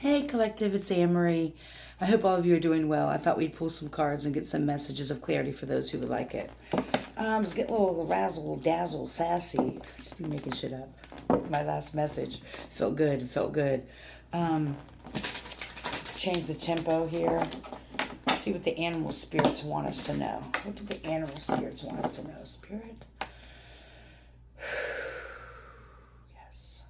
Hey Collective, it's Anne-Marie. I hope all of you are doing well. I thought we'd pull some cards and get some messages of clarity for those who would like it. I was getting a little razzle, dazzle, sassy. Just be making shit up. My last message felt good. Felt good. Let's change the tempo here. See what the animal spirits want us to know. What do the animal spirits want us to know? Spirit? Yes.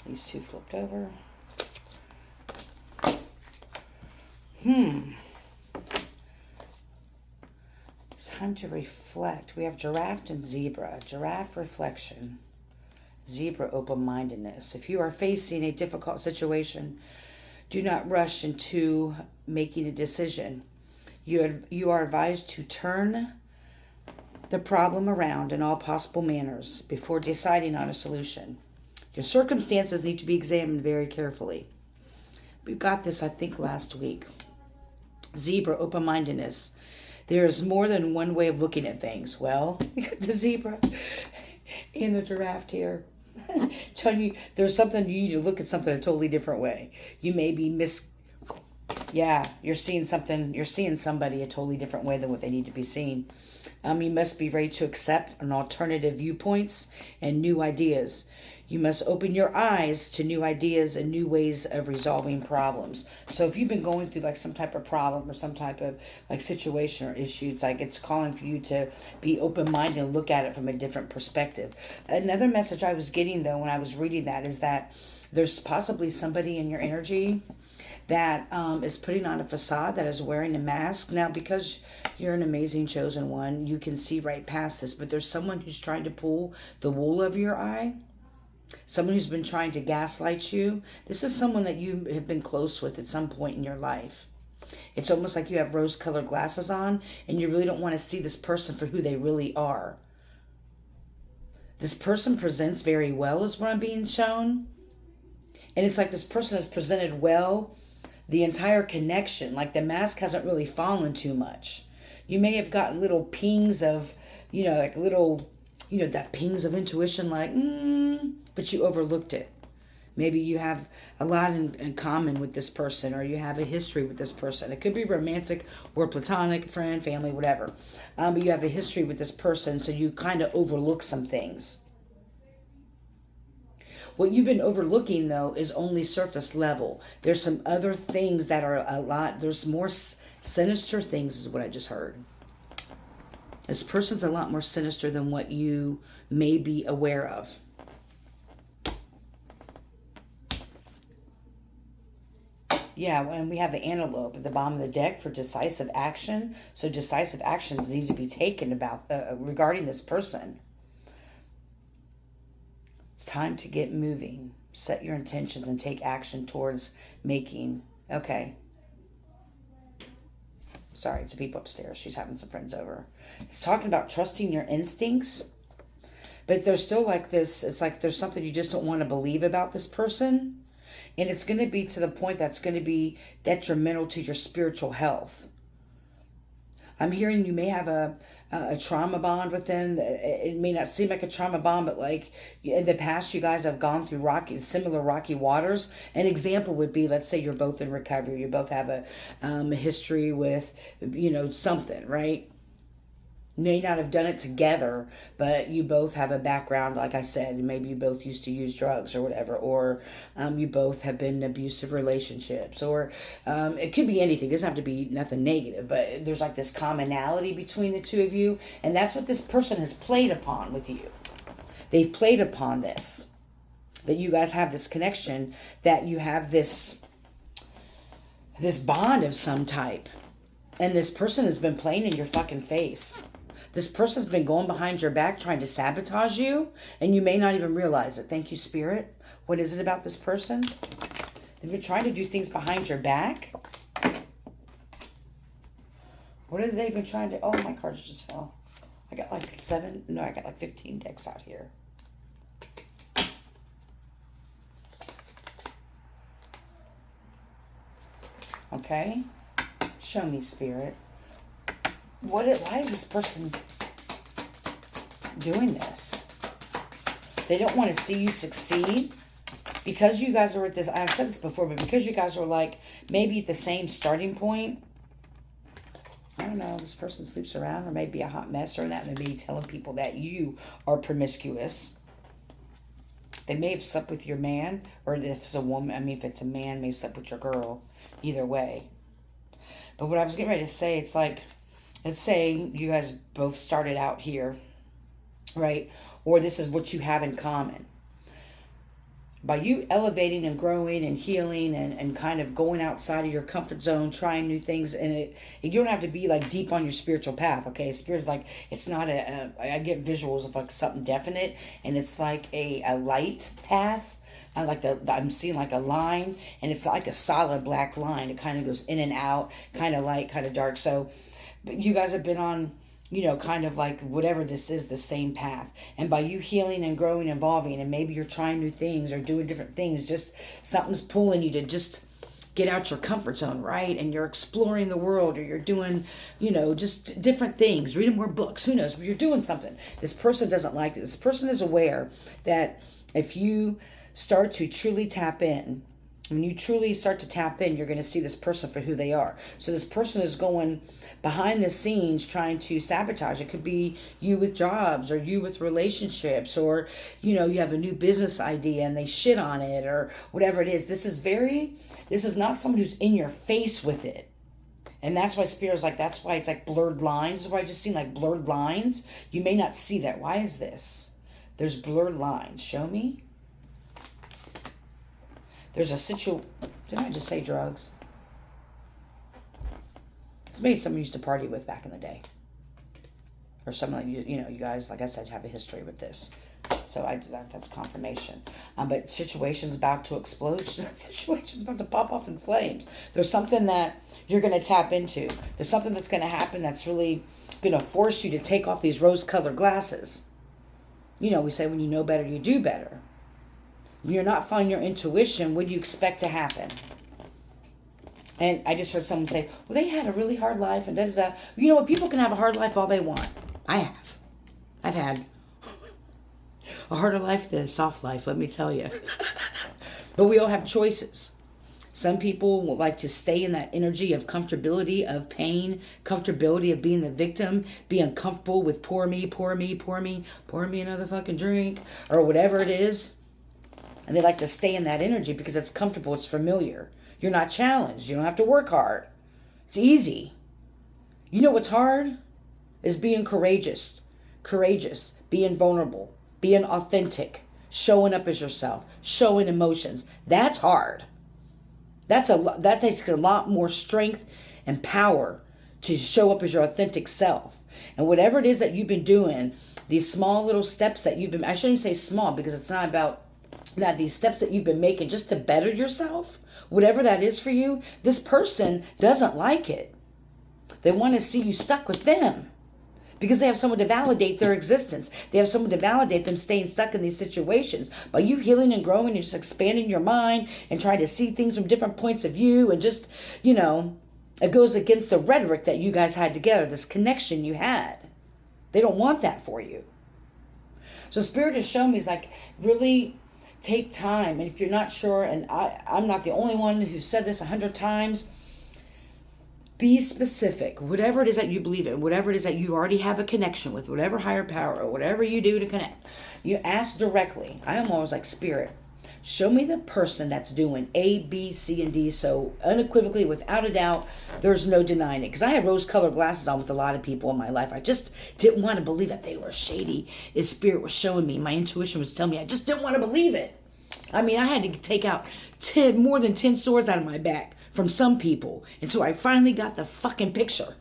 These two flipped over. It's time to reflect. We have giraffe and zebra. Giraffe, reflection. Zebra, open-mindedness. If you are facing a difficult situation, do not rush into making a decision. You are advised to turn the problem around in all possible manners before deciding on a solution. Your circumstances need to be examined very carefully. We got this, I think, last week. Zebra, open-mindedness. There is more than one way of looking at things. Well, you got the zebra and the giraffe here. Telling you there's something, you need to look at something a totally different way. You may be you're seeing somebody a totally different way than what they need to be seen. You must be ready to accept an alternative viewpoints and new ideas. You must open your eyes to new ideas and new ways of resolving problems. So if you've been going through like some type of problem or some type of like situation or issue, it's like it's calling for you to be open-minded and look at it from a different perspective. Another message I was getting though when I was reading that is that there's possibly somebody in your energy that is putting on a facade, that is wearing a mask. Now, because you're an amazing chosen one, you can see right past this, but there's someone who's trying to pull the wool over your eye. Someone who's been trying to gaslight you. This is someone that you have been close with at some point in your life. It's almost like you have rose-colored glasses on and you really don't want to see this person for who they really are. This person presents very well is what I'm being shown. And it's like this person has presented well the entire connection. Like the mask hasn't really fallen too much. You may have gotten little pings of, like little, that pings of intuition like, but you overlooked it. Maybe you have a lot in common with this person, or you have a history with this person. It could be romantic or platonic, friend, family, whatever. But you have a history with this person, so you kind of overlook some things. What you've been overlooking, though, is only surface level. There's some other things that are there's more sinister things is what I just heard. This person's a lot more sinister than what you may be aware of. Yeah, and we have the antelope at the bottom of the deck for decisive action. So decisive actions need to be taken about regarding this person. It's time to get moving. Set your intentions and take action towards making. Okay. Sorry, it's the people upstairs. She's having some friends over. It's talking about trusting your instincts. But there's still like this. It's like there's something you just don't want to believe about this person. And it's going to be to the point that's going to be detrimental to your spiritual health. I'm hearing you may have a trauma bond with them. It may not seem like a trauma bond, but like in the past, you guys have gone through similar rocky waters. An example would be, let's say you're both in recovery. You both have a history with, something, right? May not have done it together, but you both have a background, like I said, maybe you both used to use drugs or whatever, or you both have been in abusive relationships, or it could be anything. It doesn't have to be nothing negative, but there's like this commonality between the two of you, and that's what this person has played upon with you. They've played upon this, that you guys have this connection, that you have this bond of some type, and this person has been playing in your fucking face. This person's been going behind your back trying to sabotage you, and you may not even realize it. Thank you, Spirit. What is it about this person? They've been trying to do things behind your back. What have they been trying to... Oh, my cards just fell. I got like 15 decks out here. Okay. Show me, Spirit. why is this person doing this? They don't want to see you succeed. Because you guys are at this, I've said this before, but because you guys are like maybe at the same starting point, I don't know, this person sleeps around or maybe a hot mess or that, maybe telling people that you are promiscuous. They may have slept with your man, or if it's a woman, I mean, if it's a man, maybe slept with your girl. Either way. But what I was getting ready to say, it's like, let's say you guys both started out here, right? Or this is what you have in common. By you elevating and growing and healing and kind of going outside of your comfort zone, trying new things, and you don't have to be like deep on your spiritual path, okay? Spirit's like, it's not I get visuals of like something definite, and it's like a light path. I like I'm seeing like a line, and it's like a solid black line. It kind of goes in and out, kind of light, kind of dark. So, but you guys have been on, kind of like whatever this is, the same path. And by you healing and growing, evolving, and maybe you're trying new things or doing different things, just something's pulling you to just get out your comfort zone, right? And you're exploring the world, or you're doing, just different things, reading more books, who knows, but you're doing something. This person doesn't like this. This person is aware that if you start to truly tap in, when you truly start to tap in, you're going to see this person for who they are. So this person is going behind the scenes trying to sabotage. It could be you with jobs, or you with relationships, or, you have a new business idea and they shit on it, or whatever it is. This is not someone who's in your face with it. And that's why Spirit's like, that's why it's like blurred lines. This is why I just seen like blurred lines. You may not see that. Why is this? There's blurred lines. Show me. There's a didn't I just say drugs? It's maybe someone used to party with back in the day. Or someone like, you guys, like I said, have a history with this. So that's confirmation. But situation's about to explode. Situation's about to pop off in flames. There's something that you're going to tap into. There's something that's going to happen that's really going to force you to take off these rose-colored glasses. We say when you know better, you do better. When you're not following your intuition, what do you expect to happen? And I just heard someone say, well, they had a really hard life and da-da-da. You know what? People can have a hard life all they want. I have. I've had a harder life than a soft life, let me tell you. But we all have choices. Some people will like to stay in that energy of comfortability, of pain, comfortability of being the victim, be uncomfortable with pour me another fucking drink, or whatever it is. And they like to stay in that energy because it's comfortable, it's familiar. You're not challenged. You don't have to work hard. It's easy. You know what's hard? Is being courageous, being vulnerable, being authentic, showing up as yourself, showing emotions. That's hard. That takes a lot more strength and power to show up as your authentic self. And whatever it is that you've been doing, these small little steps that you've been, I shouldn't say small because it's not about that, these steps that you've been making just to better yourself, whatever that is for you, this person doesn't like it. They want to see you stuck with them because they have someone to validate their existence. They have someone to validate them staying stuck in these situations. By you healing and growing and just expanding your mind and trying to see things from different points of view, and just, it goes against the rhetoric that you guys had together, this connection you had. They don't want that for you. So Spirit has shown me is like, really take time. And if you're not sure, and I'm not the only one who said this 100 times, be specific. Whatever it is that you believe in, whatever it is that you already have a connection with, whatever higher power, or whatever you do to connect, you ask directly. I am always like, Spirit, show me the person that's doing A, B, C, and D. So unequivocally, without a doubt, there's no denying it. Because I had rose-colored glasses on with a lot of people in my life. I just didn't want to believe that they were shady. His Spirit was showing me. My intuition was telling me. I just didn't want to believe it. I mean, I had to take out more than 10 swords out of my back from some people until I finally got the fucking picture.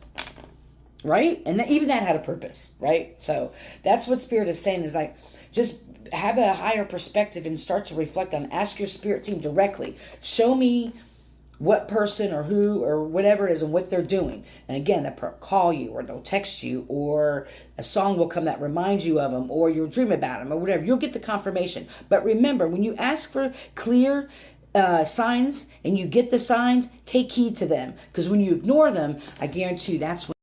Right? And even that had a purpose. Right? So that's what Spirit is saying, is like, just have a higher perspective and start to reflect on. Ask your spirit team directly. Show me what person or who or whatever it is and what they're doing. And again, they'll call you, or they'll text you, or a song will come that reminds you of them, or you'll dream about them, or whatever. You'll get the confirmation. But remember, when you ask for clear signs and you get the signs, take heed to them. Because when you ignore them, I guarantee you that's when